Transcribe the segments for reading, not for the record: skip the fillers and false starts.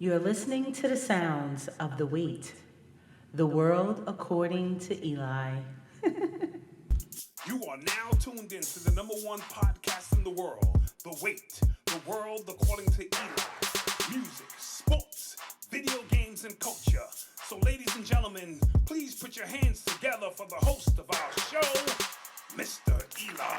You're listening to the sounds of the WATE, the world according to Eli. You are now tuned in to the number one podcast in the world, The Wait, the world according to Eli. Music, sports, video games, and culture. So ladies and gentlemen, please put your hands together for the host of our show, Mr. Eli.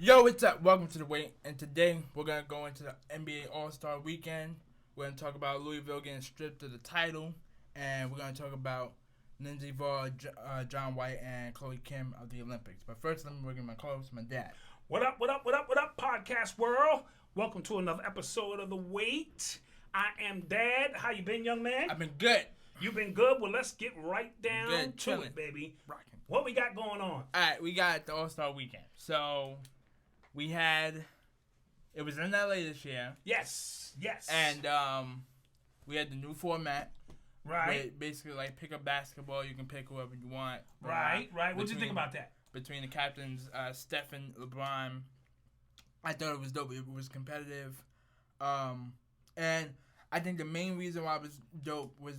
Yo, what's up? Welcome to The Wait, and today we're going to go into the NBA All-Star Weekend. We're going to talk about Louisville getting stripped of the title, and we're going to talk about Lindsey Vonn, John White, and Chloe Kim of the Olympics. But first, let me bring in my co-host, my dad. What up, podcast world? Welcome to another episode of The Wait. I am Dad. How you been, young man? I've been good. You been good? Well, let's get right down Good, to chilling. it, baby. Rocking. What we got going on? All right, we got the All-Star Weekend. So, it was in LA this year. Yes. And we had the new format. Right. Basically, like, pick up basketball. You can pick whoever you want. Right. What'd you think about that? Between the captains, Steph and LeBron, I thought it was dope. It was competitive. And I think the main reason why it was dope was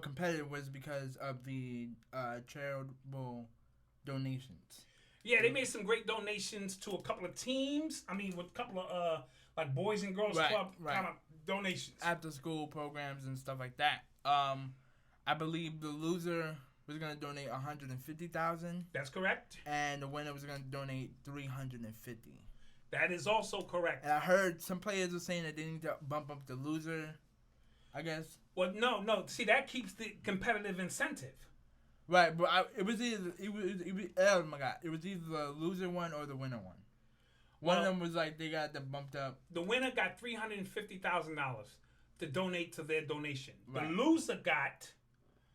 competitive was because of the charitable donations. Yeah, they made some great donations to a couple of teams. I mean, with a couple of like Boys and Girls Club kind of donations. After school programs and stuff like that. I believe the loser was gonna donate $150,000. That's correct. And the winner was gonna donate $350,000. That is also correct. And I heard some players were saying that they need to bump up the loser, I guess. Well, no. See, that keeps the competitive incentive. Right, but it was either oh my god, it was either the loser one or the winner one. One of them was like they got them bumped up. The winner got $350,000 to donate to their donation. Right. The loser got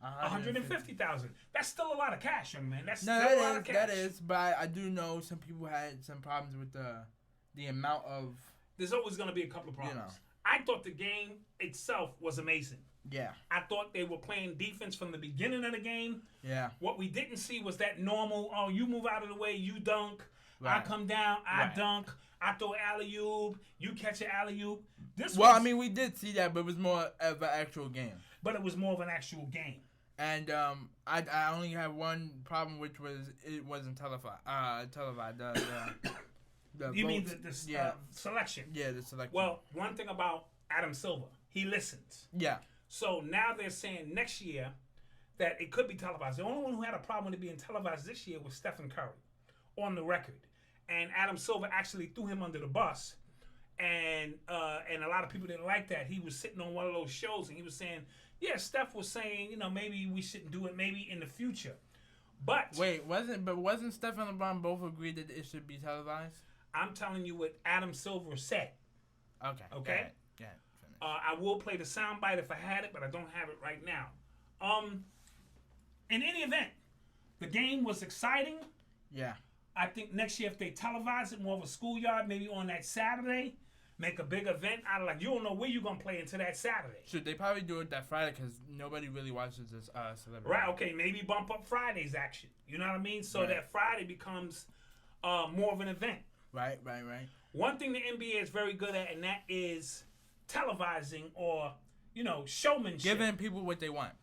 $150,000. That's still a lot of cash, young man. That's still a lot of cash. That is, but I do know some people had some problems with the amount of. There's always going to be a couple of problems. You know. I thought the game itself was amazing. Yeah. I thought they were playing defense from the beginning of the game. Yeah. What we didn't see was that normal, you move out of the way, you dunk. Right. I come down, I dunk. I throw alley-oop. You catch an alley-oop. We did see that, but it was more of an actual game. But it was more of an actual game. And I only had one problem, which was it wasn't televised. You mean the selection? Yeah, the selection. Well, one thing about Adam Silver, he listens. Yeah. So now they're saying next year that it could be televised. The only one who had a problem with it being televised this year was Stephen Curry, on the record. And Adam Silver actually threw him under the bus. And a lot of people didn't like that. He was sitting on one of those shows and he was saying, yeah, Steph was saying, maybe we shouldn't do it maybe in the future. But wait, wasn't Steph and LeBron both agreed that it should be televised? I'm telling you what Adam Silver said. Okay? Yeah. I will play the soundbite if I had it, but I don't have it right now. In any event, the game was exciting. Yeah. I think next year if they televise it more of a schoolyard, maybe on that Saturday, make a big event out of you don't know where you're going to play until that Saturday. Should they probably do it that Friday because nobody really watches this celebrity. Right, okay, maybe bump up Friday's action. You know what I mean? So that Friday becomes more of an event. Right. One thing the NBA is very good at, and that is televising or, showmanship. Giving people what they want.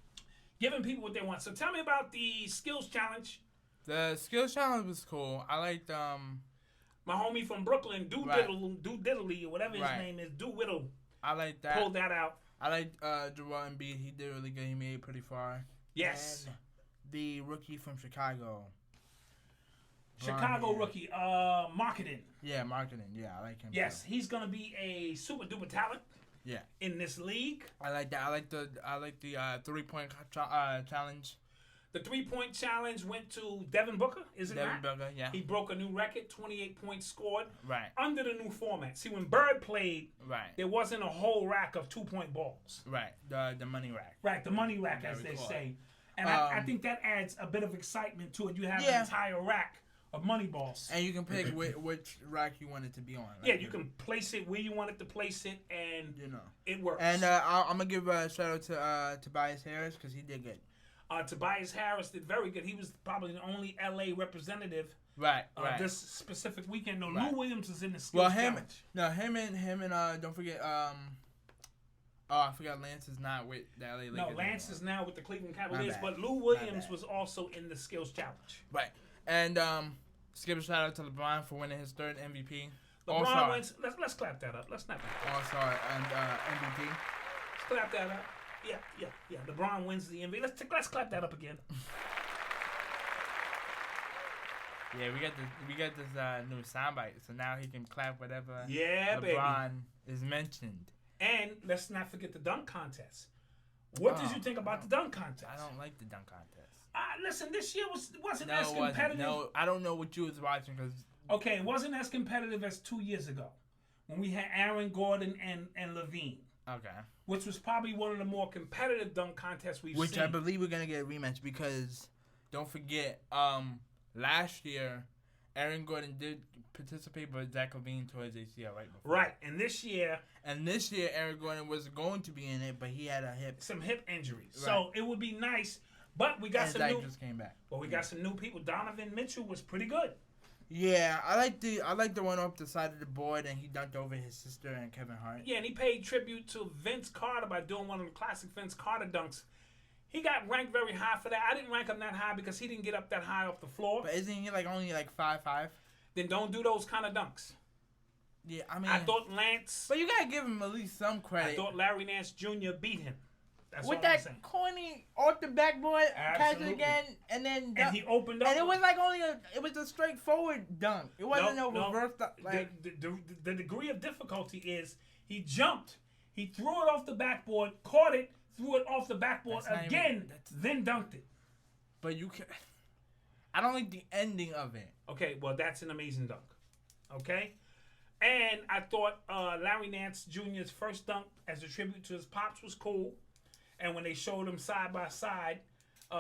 So tell me about the skills challenge. The skills challenge was cool. I liked my homie from Brooklyn, Do Diddley, or whatever his name is, Do Whittle. I like that. Pulled that out. I liked Joel Embiid. He did really good. He made it pretty far. Yes. And the rookie from Chicago. Rookie, marketing. Yeah, marketing. Yeah, I like him. Yes, too. he's gonna be a super duper talent. Yeah. In this league. I like that. I like the 3-point challenge. The 3-point challenge went to Devin Booker, is it not? Devin Booker, yeah. He broke a new record, 28 points scored. Right. Under the new format. See, when Bird played, there wasn't a whole rack of 2-point balls. Right. The money rack. Right, the money rack, as they say. And I think that adds a bit of excitement to it. You have an entire rack of money balls. And you can pick which rack you want it to be on. Like, yeah, you can place it where you want it to place it, and it works. And I'm going to give a shout out to Tobias Harris because he did good. Tobias Harris did very good. He was probably the only LA representative Right. this specific weekend. No, Right. Lou Williams is in the skills challenge. him and don't forget I forgot Lance is not with the LA Lakers. No, Lance anymore. is now with the Cleveland Cavaliers, bad. but Lou Williams was also in the skills challenge. Right. And just give a shout out to LeBron for winning his third MVP. LeBron All-Star. wins. Let's clap that up. Let's snap that. All-Star and MVP. Let's clap that up. Yeah. LeBron wins the MVP. Let's clap that up again. Yeah, we got this new soundbite, so now he can clap whatever Yeah, LeBron baby. is mentioned. And let's not forget the dunk contest. What did you think about the dunk contest? I don't like the dunk contest. Listen, this year wasn't as competitive. No, I don't know what you was watching because. Okay, it wasn't as competitive as 2 years ago when we had Aaron Gordon and Levine. Okay. Which was probably one of the more competitive dunk contests we've seen. Which I believe we're gonna get a rematch because don't forget, last year Aaron Gordon did participate, but Zach Levine tore his ACL right before. Right, and this year Aaron Gordon was going to be in it, but he had some hip injuries. Right. So it would be nice, but we got and some Zach new. just came back. Well, we got some new people. Donovan Mitchell was pretty good. Yeah, I like the one off the side of the board, and he dunked over his sister and Kevin Hart. Yeah, and he paid tribute to Vince Carter by doing one of the classic Vince Carter dunks. He got ranked very high for that. I didn't rank him that high because he didn't get up that high off the floor. But isn't he only 5'5"? Then don't do those kind of dunks. Yeah, I mean, I thought Lance. But you gotta give him at least some credit. I thought Larry Nance Jr. beat him. That's with what I'm that saying. corny off the backboard, catch Absolutely. it again, and then And he opened up. and it was it was a straightforward dunk. It wasn't no reverse dunk. The degree of difficulty is he jumped, he threw it off the backboard, caught it, threw it off the backboard That's not again, even- then dunked it. But you can. I don't like the ending of it. Okay, well that's an amazing dunk. Okay, and I thought Larry Nance Jr.'s first dunk as a tribute to his pops was cool, and when they showed them side by side,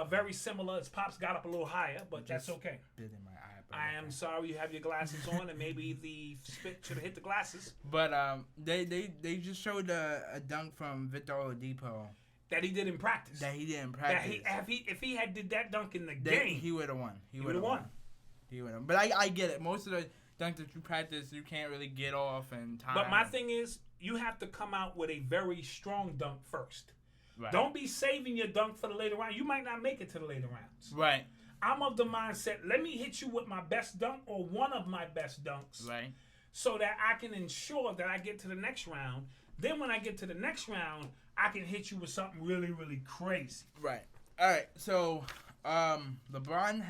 very similar. His pops got up a little higher, but that's okay. Bit in my eye, but I okay. am sorry you have your glasses on, and maybe the spit should have hit the glasses. But they just showed a dunk from Victor Oladipo That he did in practice. that he didn't That practice. if he had did that dunk in the game, he would have won. He would would've have won. He would have. But I get it. Most of the dunks that you practice, you can't really get off in time. But my thing is, you have to come out with a very strong dunk first. Right. Don't be saving your dunk for the later round. You might not make it to the later rounds. Right. I'm of the mindset, let me hit you with my best dunk or one of my best dunks Right. so that I can ensure that I get to the next round. Then when I get to the next round, I can hit you with something really, really crazy. Right. All right. So, LeBron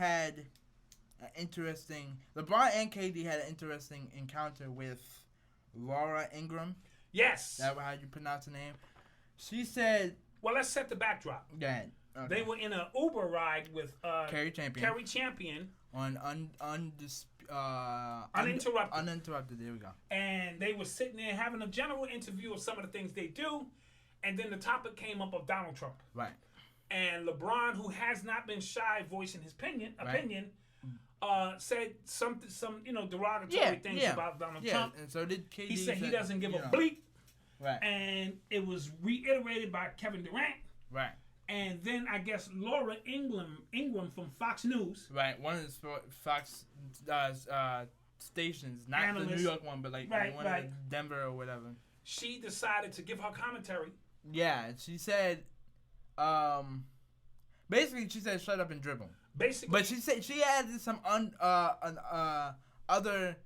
and KD had an interesting encounter with Laura Ingraham. Yes. Is that how you pronounce the name? She said, Well, let's set the backdrop. okay. They were in an Uber ride with Kerry Champion on uninterrupted. Uninterrupted. Uninterrupted. There we go. And they were sitting there having a general interview of some of the things they do. And then the topic came up of Donald Trump. Right. And LeBron, who has not been shy voicing his opinion, said some derogatory things about Donald Trump. And so did KD. He said he doesn't give a bleep. Right. And it was reiterated by Kevin Durant. Right. And then I guess Laura Ingraham from Fox News. Right. One of the Fox stations, not Analyst. the New York one, but one of the Denver or whatever. She decided to give her commentary. Yeah, she said, basically she said shut up and dribble. Basically, But she said she added some other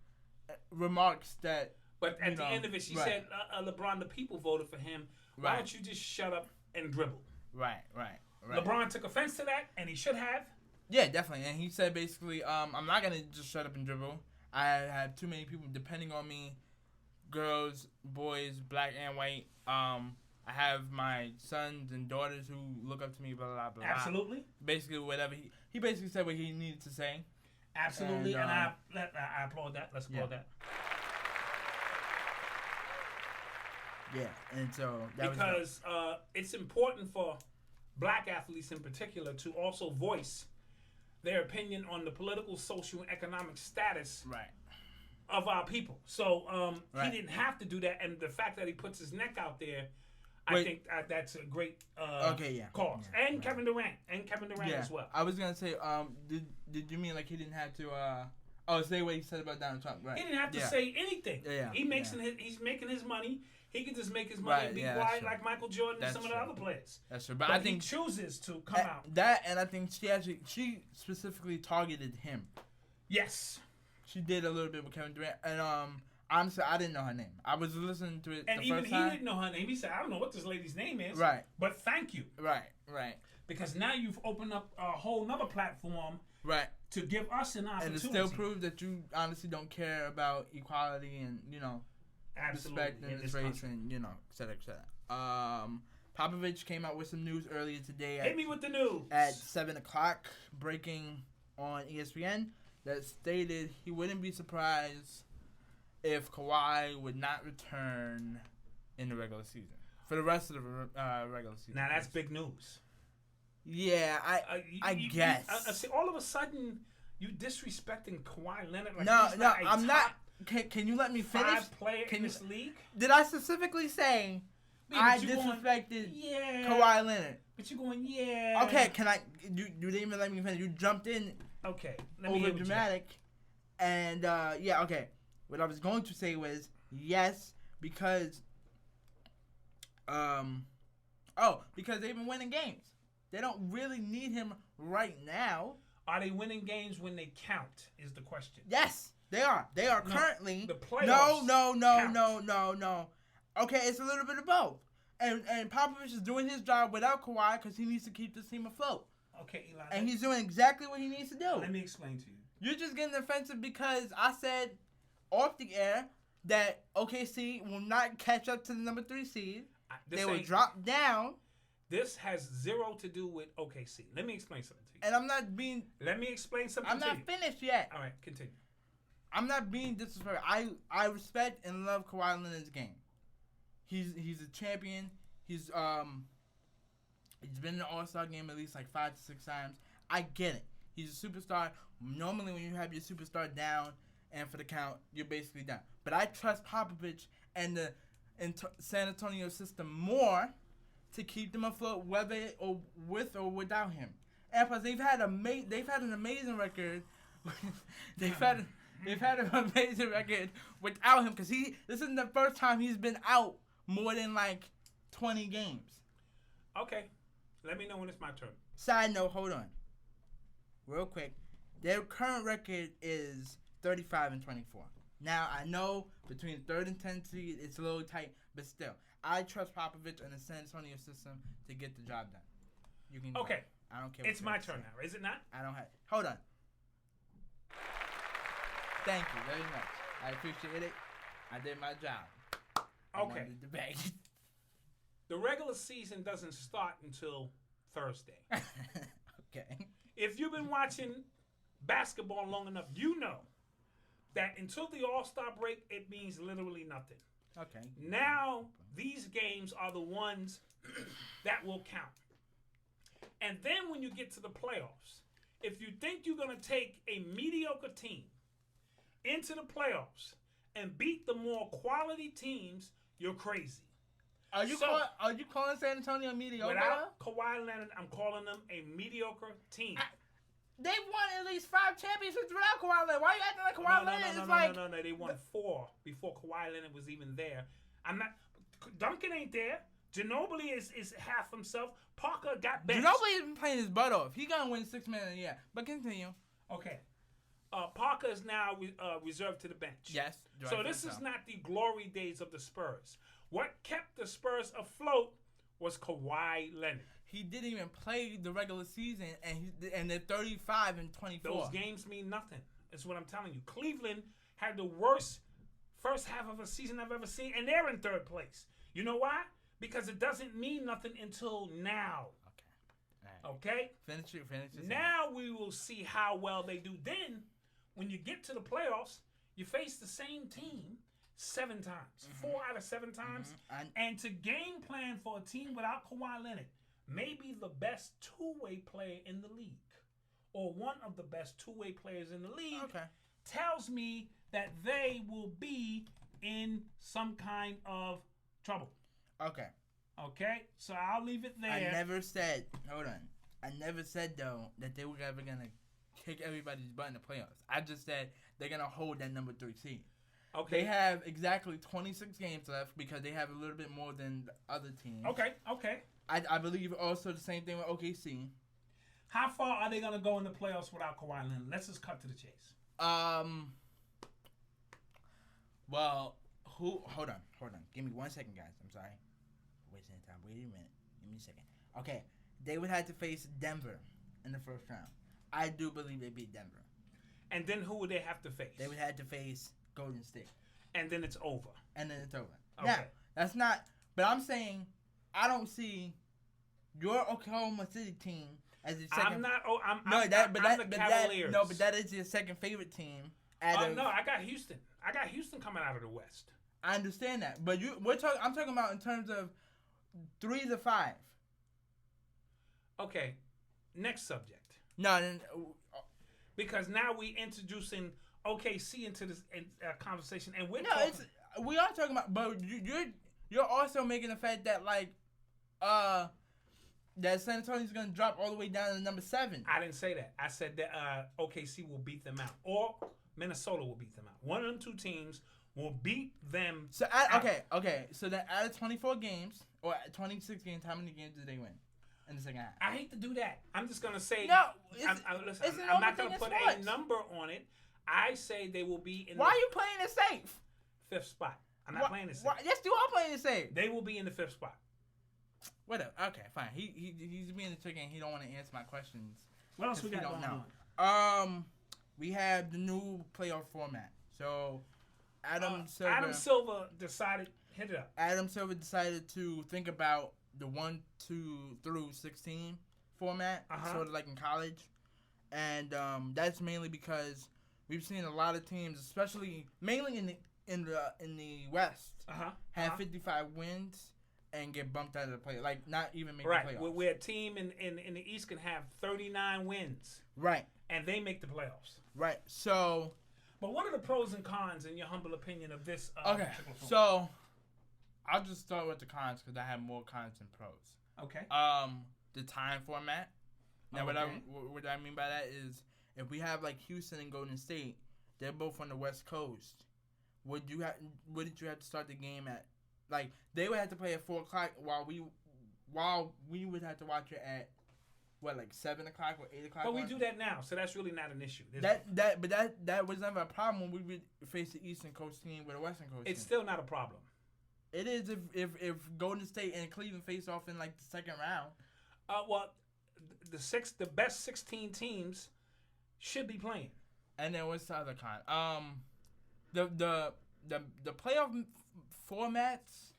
remarks that. But at the end of it, she said, LeBron, the people voted for him. Why don't you just shut up and dribble? Right. LeBron took offense to that, and he should have. Yeah, definitely. And he said basically, I'm not going to just shut up and dribble. I have too many people depending on me, girls, boys, black and white. I have my sons and daughters who look up to me, blah, blah, blah. Absolutely. Basically, whatever. He basically said what he needed to say. Absolutely. And I applaud that. Let's applaud that. Yeah, and so because it's important for black athletes in particular to also voice their opinion on the political, social, and economic status of our people. So he didn't have to do that, and the fact that he puts his neck out there, I think that's a great cause. Yeah, and Kevin Durant, as well. I was gonna say, did you mean like he didn't have to Oh, say what he said about Donald Trump, right? He didn't have to say anything. He's making his money. He can just make his money and be quiet like Michael Jordan and some of the other players. That's true. But I think he chooses to come out. That, and I think she specifically targeted him. Yes. She did a little bit with Kevin Durant. And honestly, I didn't know her name. I was listening to it and the even first time. he didn't know her name. He said, I don't know what this lady's name is. Right. But thank you. Right. Because now you've opened up a whole nother platform. Right. To give us an opportunity. And it still proves that you honestly don't care about equality and, respect and race country. And, et cetera, et cetera. Popovich came out with some news earlier today. Hit me with the news. At 7 o'clock, breaking on ESPN, that stated he wouldn't be surprised if Kawhi would not return in the regular season. For the rest of the regular season. Now, that's big news. Yeah, I guess. See, all of a sudden, you disrespecting Kawhi Leonard. Like No, I'm not. Can you let me finish? Player in this league? Did I specifically say I disrespected Kawhi Leonard? But you're going, yeah. Okay, can I? You didn't even let me finish. You jumped in. Okay. Over dramatic. And okay. What I was going to say was yes, because because they've been winning games. They don't really need him right now. Are they winning games when they count? Is the question. Yes, they are. They are currently. The playoffs. No. Okay, it's a little bit of both. And Popovich is doing his job without Kawhi because he needs to keep this team afloat. Okay, Eli. And he's doing exactly what he needs to do. Let me explain to you. You're just getting defensive because I said off the air that OKC will not catch up to the number 3 seed. They will drop down. This has zero to do with OKC. Let me explain something to you. And I'm not being... Let me explain something to you. I'm not finished yet. All right, continue. I'm not being disrespectful. I respect and love Kawhi Leonard's game. He's a champion. He's been in the All-Star game at least like 5 to 6 times. I get it. He's a superstar. Normally when you have your superstar down and for the count, you're basically down. But I trust Popovich and the San Antonio system more to keep them afloat, whether or with or without him. And plus, they've had an amazing record. they've had an amazing record without him because this isn't the first time he's been out more than like 20 games. Okay, let me know when it's my turn. Side note, hold on, real quick. Their current record is 35-24. Now I know between 3rd and 10th seed it's a little tight, but still. I trust Popovich and the San Antonio system to get the job done. You can. Okay. I don't care. It's my turn now, is it not? I don't have. Hold on. Thank you very much. I appreciate it. I did my job. Okay. The regular season doesn't start until Thursday. Okay. If you've been watching basketball long enough, you know that until the All-Star break, it means literally nothing. Okay. Now, these games are the ones that will count. And then when you get to the playoffs, if you think you're going to take a mediocre team into the playoffs and beat the more quality teams, you're crazy. Are you calling San Antonio mediocre? Without Kawhi Leonard, I'm calling them a mediocre team. They've won at least 5 championships without Kawhi Leonard. Why are you acting like Kawhi Leonard? No. They won 4 before Kawhi Leonard was even there. Duncan ain't there. Ginobili is half himself. Parker got benched. Ginobili been playing his butt off. He gonna win 6 Man of the Year. But continue. Okay. Parker is now reserved to the bench. Yes. So this is not the glory days of the Spurs. What kept the Spurs afloat was Kawhi Leonard. He didn't even play the regular season, and they're 35-24. Those games mean nothing. That's what I'm telling you. Cleveland had the worst first half of a season I've ever seen, and they're in 3rd place. You know why? Because it doesn't mean nothing until now. Okay? Finish it. Now we will see how well they do. Then, when you get to the playoffs, you face the same team 7 times. 4 out of 7 times. And to game plan for a team without Kawhi Leonard, maybe the best 2-way player in the league, or one of the best 2-way players in the league, tells me that they will be in some kind of trouble. Okay? So I'll leave it there. I never said, though, that they were ever going to kick everybody's butt in the playoffs. I just said they're gonna hold that number 3 seed. Okay. They have exactly 26 games left because they have a little bit more than the other teams. Okay. I believe also the same thing with OKC. How far are they gonna go in the playoffs without Kawhi Leonard? Let's just cut to the chase. Well, hold on. Give me 1 second, guys. I'm sorry. Wasting time. Wait a minute. Give me a second. Okay. They would have to face Denver in the first round. I do believe they beat Denver. And then who would they have to face? They would have to face Golden State. And then it's over. Okay. Okay. Now, that's not, but I'm saying I don't see your Oklahoma City team as your second. I'm the Cavaliers. But that is your second favorite team. No, I got Houston. I got Houston coming out of the West. I understand that, but I'm talking about in terms of 3 to 5. Okay, next subject. No, because now we introducing OKC into this conversation, and we are talking about, but you're also making the fact that that San Antonio's gonna drop all the way down to number 7. I didn't say that. I said that OKC will beat them out, or Minnesota will beat them out. One of them 2 teams will beat them. So okay. So then out of 24 games or 26 games, how many games did they win in the second half? I hate to do that. I'm just gonna say no. I'm not gonna put a number on it. I say they will be in. Why are you playing it safe? 5th spot. I'm not playing it safe. Yes, you are playing it safe. They will be in the 5th spot. Whatever. Okay, fine. He's being a chicken. He don't want to answer my questions. What else we got going on? We have the new playoff format. So Adam Silver decided. Hit it up. Adam Silver decided to think about the 1, 2 through 16 format, sort of like in college, and that's mainly because we've seen a lot of teams, especially mainly in the West, have 55 wins and get bumped out of the play, like not even make the playoffs. Right, where a team in the East can have 39 wins, right, and they make the playoffs, right. So, but what are the pros and cons, in your humble opinion, of this? Okay, so I'll just start with the cons because I have more cons than pros. Okay. The time format. Now, what I mean by that is, if we have like Houston and Golden State, they're both on the West Coast. Wouldn't you have to start the game at, like, they would have to play at 4:00 while we would have to watch it at what, like 7:00 or 8:00? But we do that now, so that's really not an issue. That was never a problem when we would face the Eastern Coast team with a Western Coast team. It's still not a problem. It is if Golden State and Cleveland face off in like the second round. Well, the best 16 teams should be playing. And then what's the other con? The playoff formats.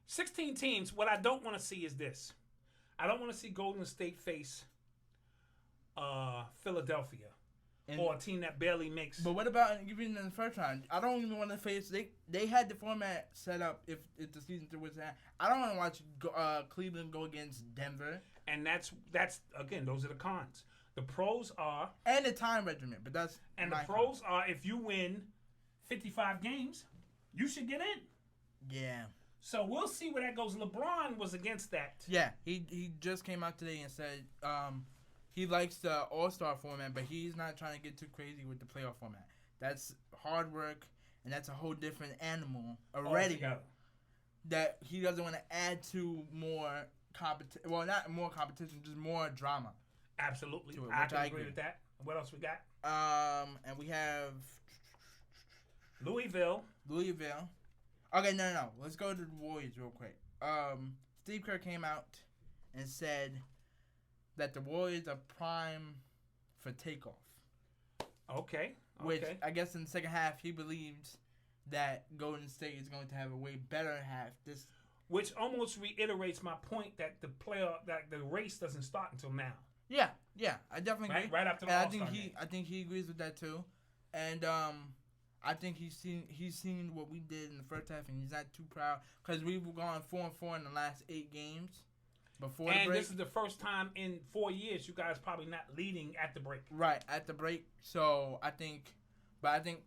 16 teams. What I don't want to see is this. I don't want to see Golden State face Philadelphia. Or a team that barely makes. But what about even in the first round? I don't even want to face. They had the format set up if the season was that. I don't want to watch Cleveland go against Denver. And that's again, those are the cons. The pros are and the time regimen, but that's and the pros are if you win 55 games, you should get in. Yeah. So we'll see where that goes. LeBron was against that. Yeah, he just came out today and said he likes the All-Star format, but he's not trying to get too crazy with the playoff format. That's hard work, and that's a whole different animal already. That he doesn't want to add to more competition. Well, not more competition, just more drama. Absolutely, I can agree with that. What else we got? And we have Louisville. Okay, no. Let's go to the Warriors real quick. Steve Kerr came out and said that the Warriors are prime for takeoff. Okay. Which I guess in the second half he believes that Golden State is going to have a way better half. Which almost reiterates my point that the race doesn't start until now. Yeah, I definitely agree. Right after the All-Star game. I think he agrees with that too, and I think he's seen what we did in the first half, and he's not too proud because we've gone 4-4 in the last 8 games. Before the break. And this is the first time in 4 years you guys probably not leading at the break. Right, at the break. So I think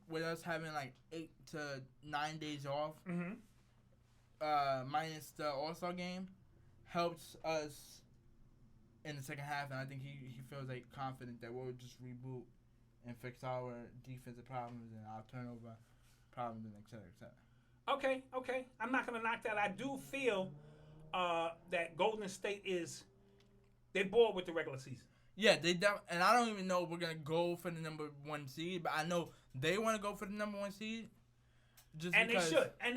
with us having like 8 to 9 days off, minus the All-Star game, helps us in the second half. And I think he feels like confident that we'll just reboot and fix our defensive problems and our turnover problems and et cetera, et cetera. Okay. I'm not gonna knock that. I do feel that Golden State they bored with the regular season. Yeah, and I don't even know if we're gonna go for the number 1 seed, but I know they want to go for the number 1 seed. They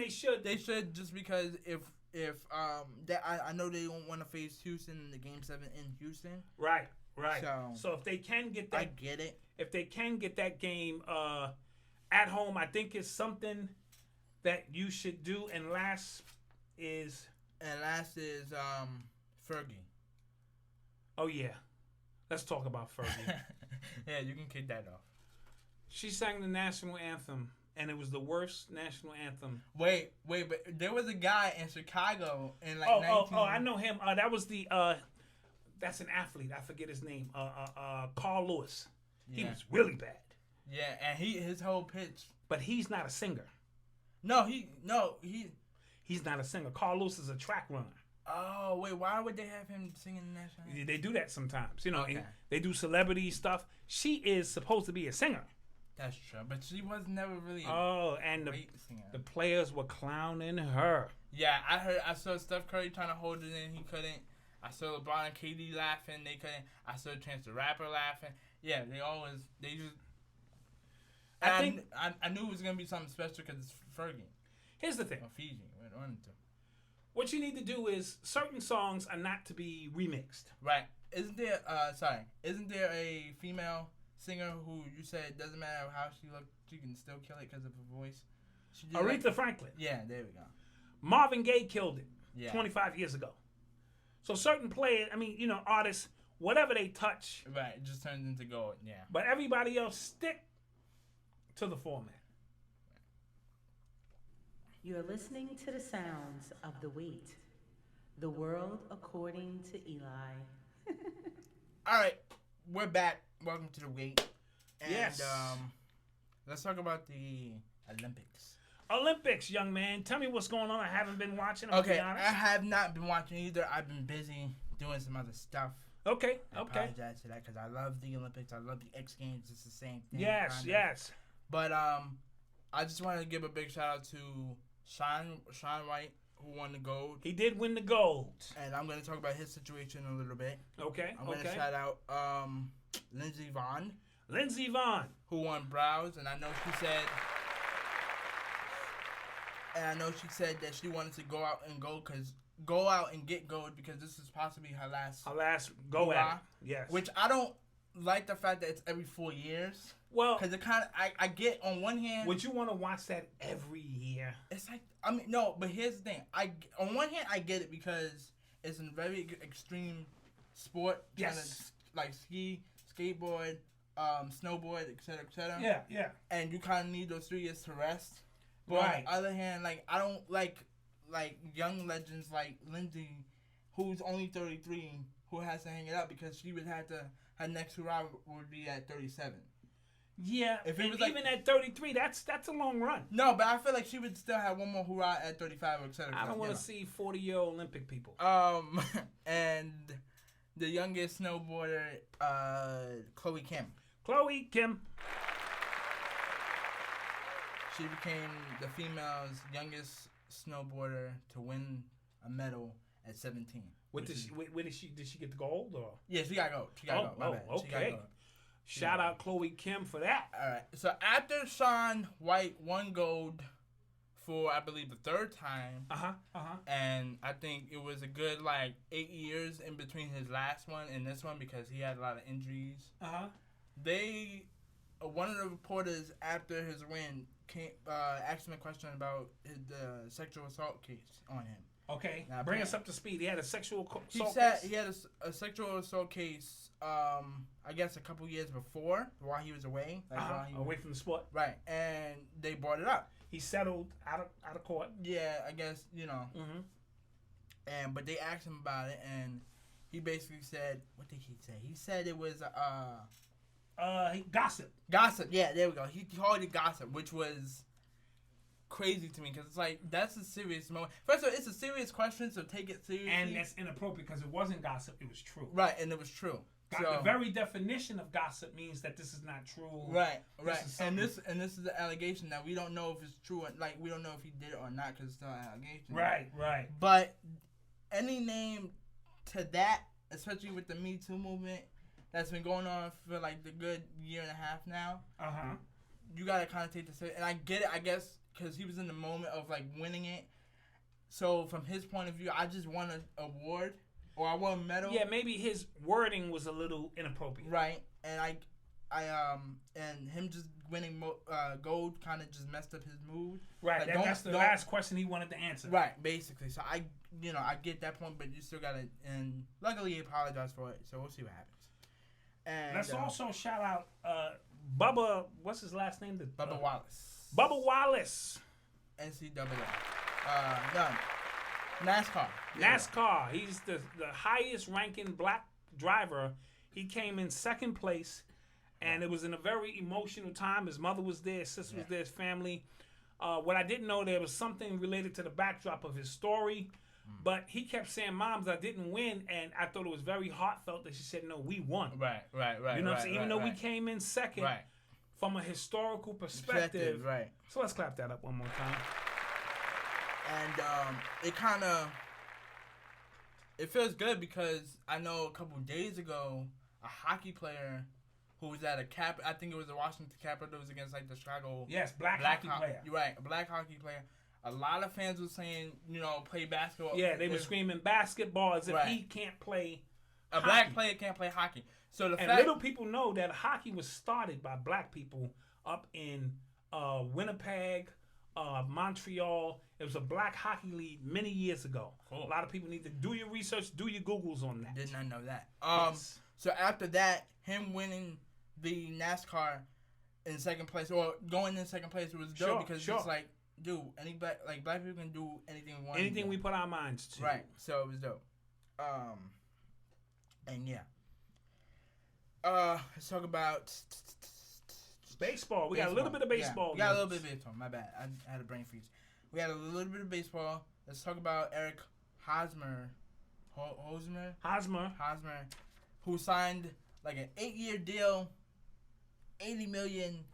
should. They should, just because if I know they don't want to face Houston in the Game 7 in Houston. Right. So if they can get that, I get it. If they can get that game at home, I think it's something that you should do. And last is Fergie. Oh yeah, let's talk about Fergie. Yeah, you can kick that off. She sang the national anthem, and it was the worst national anthem. Wait, but there was a guy in Chicago in like I know him. That was that's an athlete. I forget his name. Carl Lewis. Yeah. He was really bad. Yeah, and his whole pitch. But he's not a singer. He's not a singer. Carl Lewis is a track runner. Oh wait, why would they have him singing the national anthem? They do that sometimes. You know, okay. They do celebrity stuff. She is supposed to be a singer. That's true, but she was never really and the players were clowning her. Yeah, I saw Steph Curry trying to hold it in, he couldn't. I saw LeBron and KD laughing, they couldn't. I saw Chance the Rapper laughing. Yeah, they just. I knew it was gonna be something special because it's Fergie. Here's the thing. Or Fiji, one of two. What you need to do is certain songs are not to be remixed. Right? Isn't there a female singer who you said doesn't matter how she looked, she can still kill it because of her voice? Aretha Franklin. Yeah, there we go. Marvin Gaye killed it 25 years ago. So certain players, artists, whatever they touch. Right, it just turns into gold, yeah. But everybody else stick to the format. You're listening to the sounds of the WATE, the world according to Eli. All right, we're back. Welcome to the WATE. And, yes. Let's talk about the Olympics. Olympics, young man. Tell me what's going on. I haven't been watching. Okay, I have not been watching either. I've been busy doing some other stuff. Okay. I apologize for that because I love the Olympics. I love the X Games. It's the same thing. Yes. But I just wanted to give a big shout out to Shaun White, who won the gold. He did win the gold. And I'm going to talk about his situation a little bit. Okay. I'm going to shout out Lindsey Vonn. Who won Browse, and I know she said that she wanted to go out and get gold because this is possibly her last go at it. Yes. Which I don't like the fact that it's every 4 years. Well, because it kind of I get on one hand. Would you want to watch that every year? It's like no, but here's the thing. On one hand I get it because it's a very extreme sport. Yes. Kind of like ski, skateboard, snowboard, etc., etc. Yeah. And you kind of need those 3 years to rest. But right. on the other hand, like I don't like young legends like Lindsay, who's only 33, who has to hang it up because she would have to. Her next hurrah would be at 37. Yeah, even at 33, that's a long run. No, but I feel like she would still have one more hurrah at 35, etc. I don't want to see 40-year-old Olympic people. And the youngest snowboarder, Chloe Kim. She became the female's youngest snowboarder to win a medal at 17. Did she get the gold or? Yeah, she got gold. My bad. Okay. Shout out Chloe Kim for that. All right. So after Shaun White won gold for I believe the third time. And I think it was a good 8 years in between his last one and this one because he had a lot of injuries. One of the reporters after his win asked him a question about the sexual assault case on him. Okay, now bring us up to speed. He had a sexual assault case? He said he had a sexual assault case, I guess a couple years before, while he was away. Away from the sport? Right, and they brought it up. He settled out of court? Yeah, I guess, But they asked him about it, and he basically said, what did he say? He said it was, gossip. Gossip, yeah, there we go. He called it gossip, which was crazy to me because it's like that's a serious moment. First of all, it's a serious question, so take it seriously. And that's inappropriate because it wasn't gossip; it was true. Right, and it was true. The very definition of gossip means that this is not true. Right. This is And this is the allegation that we don't know if it's true. Like, we don't know if he did it or not because it's still an allegation. Right. But any name to that, especially with the Me Too movement that's been going on for like the good year and a half now. You gotta kind of take this, and I get it, I guess, because he was in the moment of like winning it. So from his point of view, I just won an award or I won a medal. Yeah, maybe his wording was a little inappropriate. Right, and I and him just winning gold kind of just messed up his mood. Right, like, that's the last question he wanted to answer. Right, basically. So I get that point, but you still gotta. And luckily, he apologized for it. So we'll see what happens. And let's also shout out Bubba. What's his last name? Bubba Wallace. Bubba Wallace. NCAA. Done. NASCAR. NASCAR. He's the highest ranking black driver. He came in second place, and it was in a very emotional time. His mother was there, his sister was there, his family. What I didn't know, there was something related to the backdrop of his story. But he kept saying, "Moms, I didn't win," and I thought it was very heartfelt that she said, "No, we won." Right. You know what I'm saying? Even though we came in second, from a historical perspective. Right. So let's clap that up one more time. And it feels good because I know a couple days ago, a hockey player who was at I think it was the Washington Capitals against like the Chicago. Yes, black hockey player. You're right, a black hockey player. A lot of fans were saying, play basketball. Yeah, they were screaming basketball as if he can't play hockey. Black player can't play hockey. So little people know that hockey was started by black people up in Winnipeg, Montreal. It was a black hockey league many years ago. Cool. A lot of people need to do your research, do your Googles on that. Did not know that. So after that, him winning the NASCAR in second place, or going in second place, was dope because it's like, dude, black people can do anything we want. Anything we put our minds to. Right. So it was dope. And yeah. Let's talk about baseball. We got a little bit of baseball. We got a little bit of baseball. My bad. I had a brain freeze. We had a little bit of baseball. Let's talk about Eric Hosmer, who signed like an 8-year deal, $80 million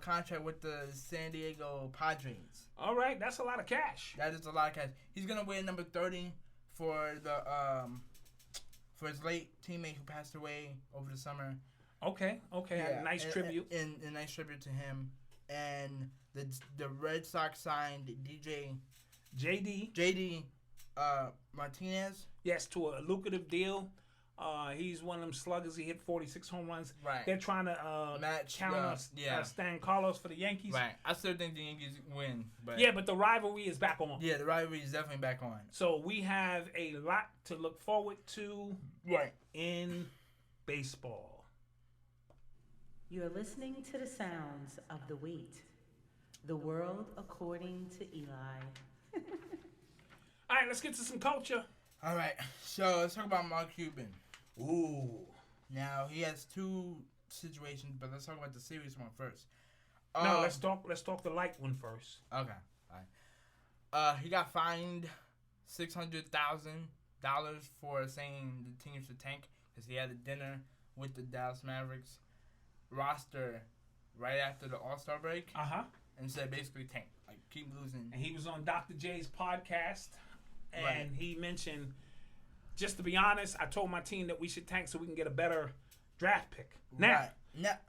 contract with the San Diego Padres. All right, that's a lot of cash. That is a lot of cash. He's gonna wear number 30 for his late teammate who passed away over the summer. Okay. Yeah. Nice tribute. And a nice tribute to him. And the Red Sox signed JD Martinez. Yes, to a lucrative deal. He's one of them sluggers. He hit 46 home runs. Right. They're trying to match Stan Carlos for the Yankees. Right. I still think the Yankees win. But but the rivalry is back on. Yeah, the rivalry is definitely back on. So we have a lot to look forward to. Right. In baseball. You are listening to the sounds of the WATE, the world according to Eli. All right, let's get to some culture. All right, so let's talk about Mark Cuban. Ooh. Now he has two situations, but let's talk about the serious one first. No, let's talk the light one first. Okay. All right. He got fined $600,000 for saying the team should tank because he had a dinner with the Dallas Mavericks roster right after the All-Star break. And said basically tank, like keep losing. And he was on Dr. J's podcast, and he mentioned, just to be honest, I told my team that we should tank so we can get a better draft pick. Now,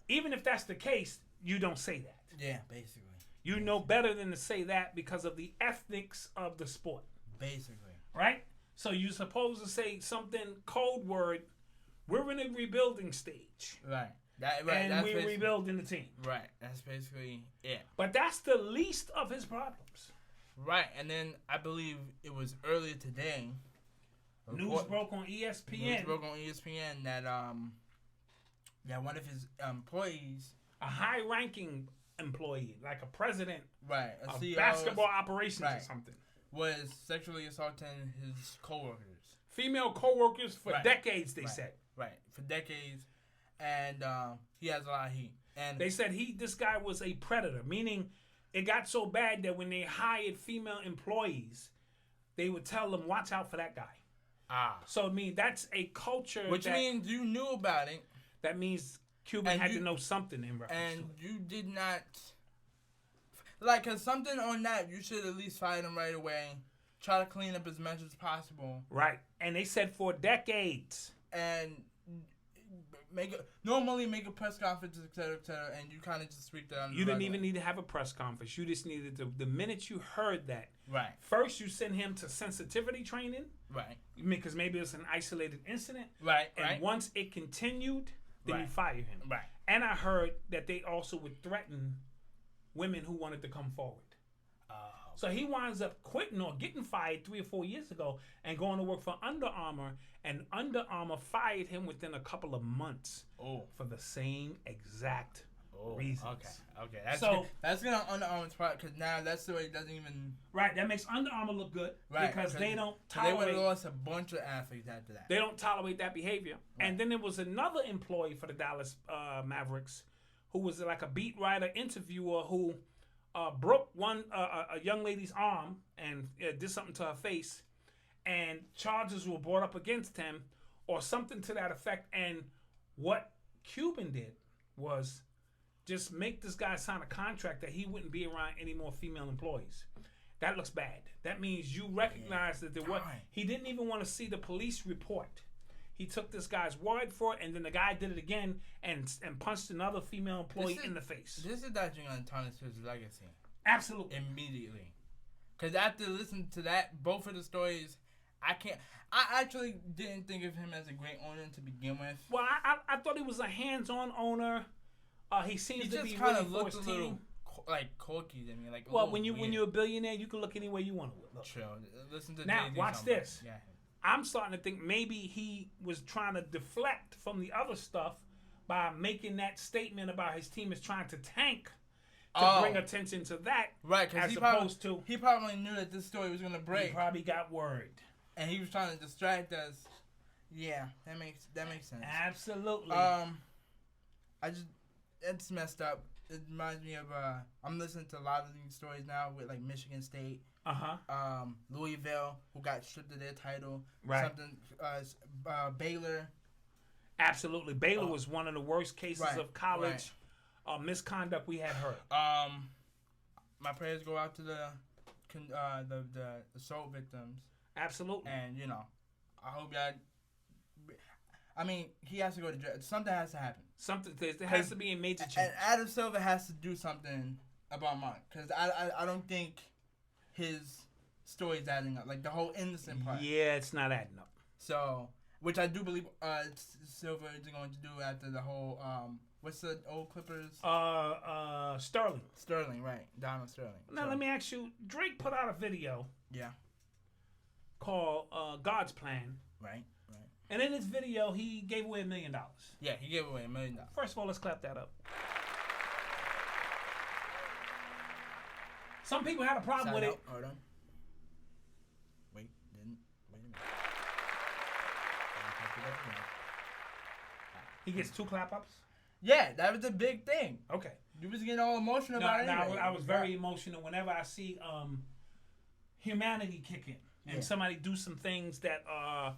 even if that's the case, you don't say that. Yeah, basically. You know better than to say that because of the ethics of the sport. Basically. Right? So you're supposed to say something code word, we're in a rebuilding stage. Right. And we're rebuilding the team. Right. That's basically it. But that's the least of his problems. Right. And then I believe it was earlier today. News broke on ESPN. That one of his employees, a high-ranking employee, like a president, right, a of CEO, basketball operations or something, was sexually assaulting his coworkers, female coworkers for decades. They said for decades, and he has a lot of heat. And they said this guy was a predator, meaning it got so bad that when they hired female employees, they would tell them, "Watch out for that guy." So I mean, that's a culture. Which means you knew about it. That means Cuban had to know something in reference and to it. you did not. Like, cause something on that, you should at least fire him right away. Try to clean up as much as possible. Right, and they said for decades. And normally make a press conference, et cetera, and you kind of just sweep that under You the didn't rug. even need to have a press conference. You just needed to. The minute you heard that, Right. First, you send him to sensitivity training. Right. Because maybe it's an isolated incident. Right. And right. once it continued, then you fire him. Right. And I heard that they also would threaten women who wanted to come forward. So he winds up quitting or getting fired 3 or 4 years ago and going to work for Under Armour. And Under Armour fired him within a couple of months for the same exact reasons. Okay. That's gonna Under Armour's part because now that's the way it doesn't even. Right. That makes Under Armour look good because they don't tolerate. They would have tolerate. lost a bunch of athletes after that. They don't tolerate that behavior. Right. And then there was another employee for the Dallas Mavericks who was like a beat writer interviewer who broke a young lady's arm and did something to her face, and charges were brought up against him or something to that effect. And what Cuban did was just make this guy sign a contract that he wouldn't be around any more female employees. That looks bad. That means you recognize that there was. He didn't even want to see the police report. He took this guy's word for it, and then the guy did it again and punched another female employee in the face. This is touching on Thomas Field's legacy. Absolutely. Immediately. Because after listening to that, both of the stories, I actually didn't think of him as a great owner to begin with. Well, I thought he was a hands-on owner. He seems to be kind really of for looked his a little team. like corky to me. Like when you're a billionaire, you can look any way you want to look. True. Listen to now, Jay-Z watch this. Yeah. I'm starting to think maybe he was trying to deflect from the other stuff by making that statement about his team is trying to tank to bring attention to that. Right, because he probably knew that this story was going to break. He probably got word. And he was trying to distract us. Yeah, that makes sense. Absolutely. It's messed up. It reminds me of I'm listening to a lot of these stories now with like Michigan State. Louisville, who got stripped of their title. Right. Baylor. Absolutely. Baylor was one of the worst cases of college misconduct we had heard. My prayers go out to the assault victims. Absolutely. And I hope that. I mean, he has to go to jail. Something has to happen. There has to be a major change. And Adam Silver has to do something about mine because I don't think his story's adding up. Like the whole innocent part. Yeah, it's not adding up. So, which I do believe Silver is going to do after the whole what's the old Clippers? Sterling. Sterling, right? Donald Sterling. Now let me ask you. Drake put out a video. Yeah. Called God's Plan. Right. And in this video, he gave away $1 million. Yeah, he gave away $1 million. First of all, let's clap that up. Some people had a problem with it. Hold on. Wait a minute. He gets 2 clap-ups? Yeah, that was a big thing. Okay. You was getting all emotional about it. I was very emotional whenever I see humanity kick in. And somebody do some things that are,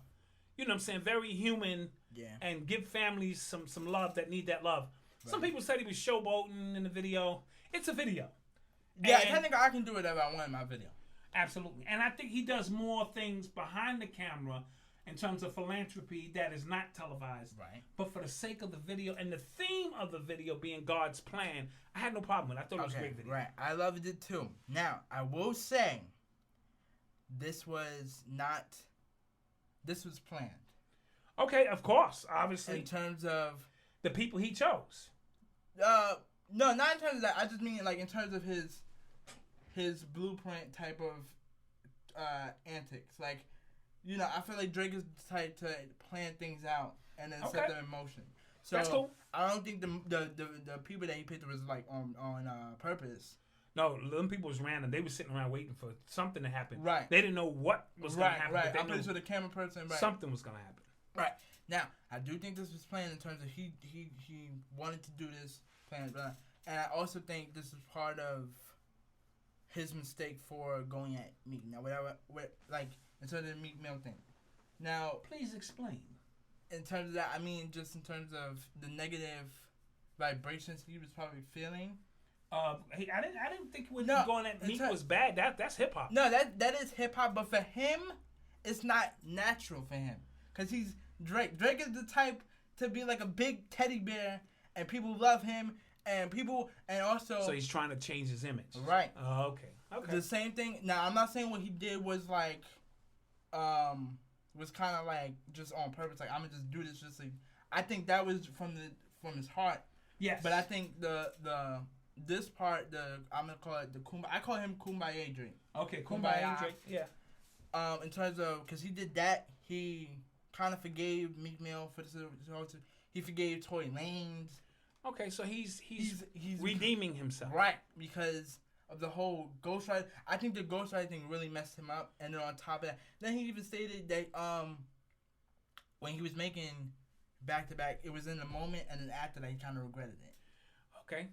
you know what I'm saying, very human. Yeah. And give families some love that need that love. Right. Some people said he was showboating in the video. It's a video. Yeah, technically I can do whatever I want in my video. Absolutely. And I think he does more things behind the camera in terms of philanthropy that is not televised. Right. But for the sake of the video and the theme of the video being God's plan, I had no problem with it. I thought it was a great video. Right. I loved it too. Now, I will say this was planned. Okay, of course, obviously. In terms of the people he chose. No, not in terms of that. I just mean like in terms of his blueprint type of antics. Like, I feel like Drake is the type to plan things out and then set them in motion. So that's cool. I don't think the people that he picked was like on purpose. No, them people was random. They were sitting around waiting for something to happen. Right. They didn't know what was going to happen. Right. I'm pretty sure the camera person. Right. Something was going to happen. Right. Now, I do think this was planned in terms of he wanted to do this plan, and I also think this is part of his mistake for going at Meek. Now, whatever, like in terms of the Meek Mill thing, Now, Please explain. in terms of that, I mean, just in terms of the negative vibrations he was probably feeling. Hey, I didn't think when No, going at Meek it's was bad. That's hip hop. No, that is hip hop, but for him, it's not natural for him. Because he's Drake. Drake is the type to be like a big teddy bear, and people love him, and also... So he's trying to change his image. Right. Okay. The same thing. Now, I'm not saying what he did was like, was kind of like just on purpose. Like, I'm gonna just do this just like... I think that was from his heart. Yes. But I think this part, I'm gonna call it the Kumbaya. I call him Kumbaya Drake. Okay, Kumbaya Drake. Yeah. In terms of, because he did that, he kind of forgave Meek Mill for the... He forgave Tory Lanez. Okay, so he's redeeming himself. Right, because of the whole ghostwriter. I think the ghostwriter thing really messed him up. And then on top of that, then he even stated that when he was making Back to Back, it was in the moment, and then after that, he kind of regretted it. Okay,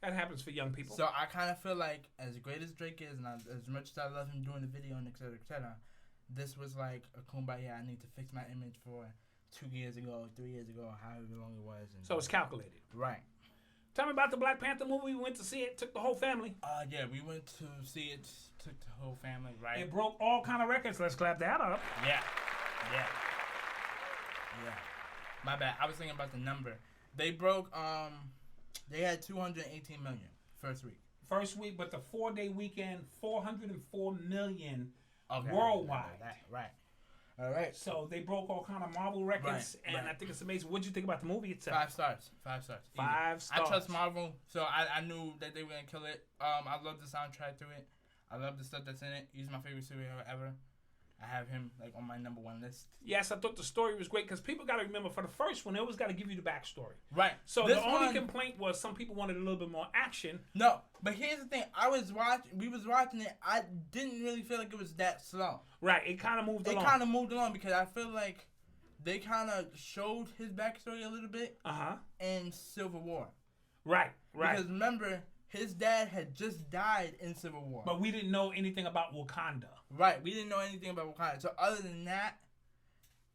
that happens for young people. So I kind of feel like, as great as Drake is, and as much as I love him doing the video and et cetera, this was like a Kumbaya. I need to fix my image for 2 years ago, 3 years ago, however long it was. And so it's calculated. Right. Tell me about the Black Panther movie. We went to see it. Took the whole family. Yeah, we went to see it. Took the whole family. Right. It broke all kind of records. Let's clap that up. Yeah. My bad. I was thinking about the number. They broke. They had 218 million first week. But the 4-day weekend, 404 million worldwide. Right. All right. So they broke all kind of Marvel records, and I think it's amazing. What did you think about the movie itself? 5 stars. 5 stars. 5 stars. I trust Marvel, so I knew that they were gonna kill it. I love the soundtrack to it. I love the stuff that's in it. He's my favorite superhero ever. I have him like on my number 1 list. Yes, I thought the story was great because people got to remember for the first one, they always got to give you the backstory. Right. So the only complaint was some people wanted a little bit more action. No, but here's the thing. We was watching it. I didn't really feel like it was that slow. Right. It kind of moved along. It kind of moved along because I feel like they kind of showed his backstory a little bit. In Civil War. Right. Because remember, his dad had just died in Civil War. But we didn't know anything about Wakanda. Right. We didn't know anything about Wakanda. So other than that,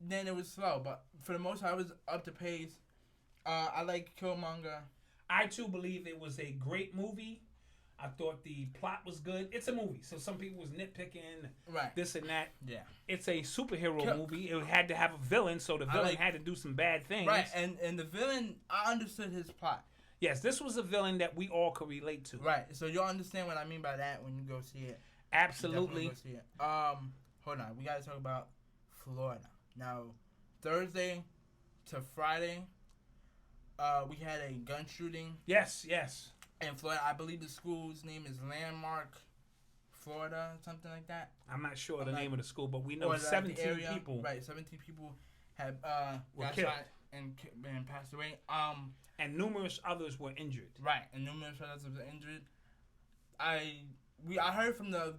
then it was slow. But for the most part, I was up to pace. I like Killmonger. I, too, believe it was a great movie. I thought the plot was good. It's a movie, so some people was nitpicking this and that. Yeah. It's a superhero movie. It had to have a villain, so the villain had to do some bad things. Right, and the villain, I understood his plot. Yes, this was a villain that we all could relate to. Right, so you'll understand what I mean by that when you go see it. Absolutely. Go see it. Hold on, we gotta talk about Florida. Now, Thursday to Friday, we had a gun shooting. Yes. In Florida, I believe the school's name is Landmark, Florida, something like that. I'm not sure the name of the school, but we know 17 people. Right, 17 people have got shot and passed away. And numerous others were injured. Right, and numerous others were injured. I heard from the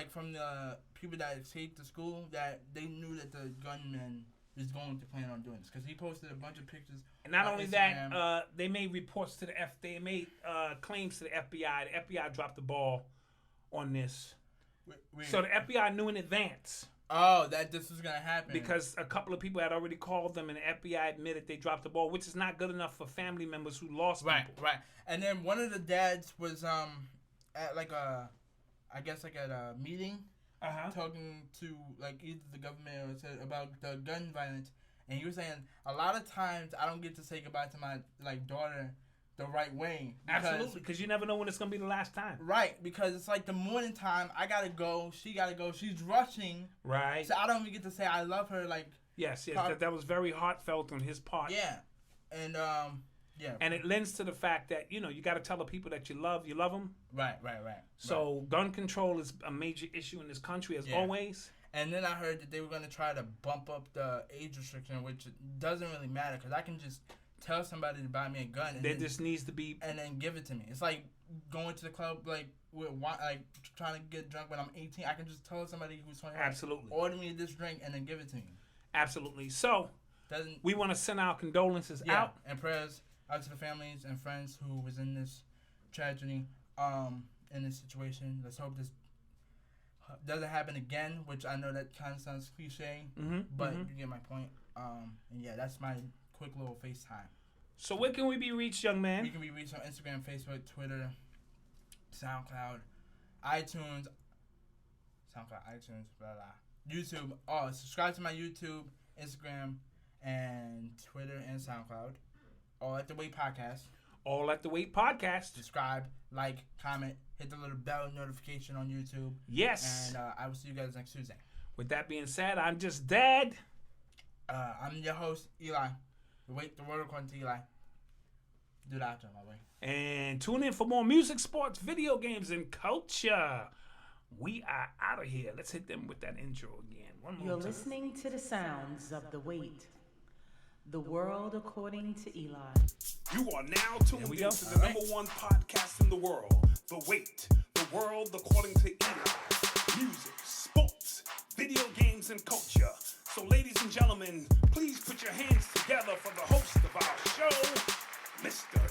from the people that escaped the school that they knew that the gunman was going to plan on doing this because he posted a bunch of pictures. And not only Instagram. that, they made reports to the They made claims to the FBI. The FBI dropped the ball on this. So the FBI knew in advance. Oh, that this was gonna happen because a couple of people had already called them, and the FBI admitted they dropped the ball, which is not good enough for family members who lost people. Right. And then one of the dads was at like a, I guess like at a meeting, talking to like either the government or said about the gun violence, and he was saying a lot of times I don't get to say goodbye to my daughter the right way. Absolutely, because you never know when it's gonna be the last time. Right, because it's like the morning time. I gotta go. She gotta go. She's rushing. Right. So I don't even get to say I love her. Like yes, that was very heartfelt on his part. Yeah, and yeah. And it lends to the fact that you got to tell the people that you love them. Right. So gun control is a major issue in this country as always. And then I heard that they were gonna try to bump up the age restriction, which doesn't really matter because I can just tell somebody to buy me a gun. And there just needs to be, and then give it to me. It's like going to the club, like trying to get drunk when I'm 18. I can just tell somebody who's 20. Absolutely. Order me this drink and then give it to me. Absolutely. So we want to send our condolences out and prayers out to the families and friends who was in this tragedy, in this situation. Let's hope doesn't happen again, which I know that kind of sounds cliche, but you get my point. And yeah, that's my quick little FaceTime. So where can we be reached, young man? We can be reached on Instagram, Facebook, Twitter, SoundCloud, iTunes, blah, blah. YouTube. Oh, subscribe to my YouTube, Instagram, and Twitter and SoundCloud. All at the WATE Podcast. All at the WATE Podcast. Subscribe, like, comment, hit the little bell notification on YouTube. Yes. And I will see you guys next Tuesday. With that being said, I'm just Dad. I'm your host, Eli. The word according to Eli. Do the outro, my way. And tune in for more music, sports, video games, and culture. We are out of here. Let's hit them with that intro again. One more You're time. listening to the sounds of the WATE, the world according to Eli. You are now tuned we go. into the number one podcast in the world, The WATE, the world according to Eli. Music, sports, video games, and culture. So ladies and gentlemen, please put your hands together for the host of our show, Mr.